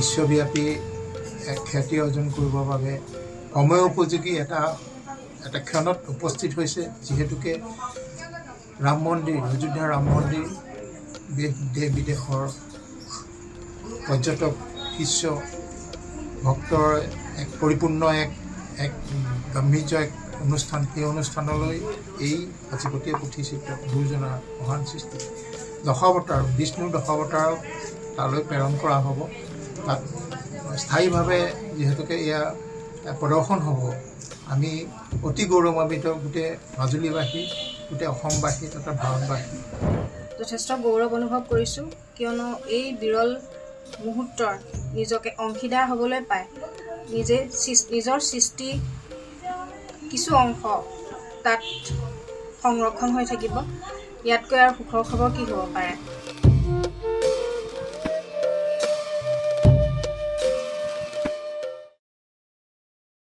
বিশ্বব্যাপী এক খ্যাতি অৰ্জন কৰিবৰ বাবে সময় উপযোগী এটা ক্ষণত উপস্থিত হৈছে যিহেতুকে ৰাম মন্দিৰ অযোধ্যাৰ ৰাম মন্দিৰ দেশ বিদেশৰ পৰ্যটক শিষ্য ভক্তৰ এক পৰিপূৰ্ণ এক গাম্ভীৰ্য এক অনুষ্ঠান সেই অনুষ্ঠানলৈ এই সাঁচিপতীয়া পুথিচিত্ৰ গুৰুজনাৰ মহান সৃষ্টি দশাৱতাৰ বিষ্ণুৰ দশাৱতাৰক তালৈ প্ৰেৰণ কৰা হ'ব তাত স্থায়ীভাৱে যিহেতুকে এয়া প্ৰদৰ্শন হ'ব আমি অতি গৌৰৱান্বিত গোটেই মাজুলীবাসী গোটেই অসমবাসী তথা ভাৰতবাসী যথেষ্ট গৌৰৱ অনুভৱ কৰিছোঁ কিয়নো এই বিৰল মুহূৰ্তৰ নিজকে অংশীদাৰ হ'বলৈ পায় নিজৰ সৃষ্টি কিছু অংশ তাত সংৰক্ষণ হৈ থাকিব ইয়াতকৈ আৰু সুখৰ খবৰ কি হ'ব পাৰে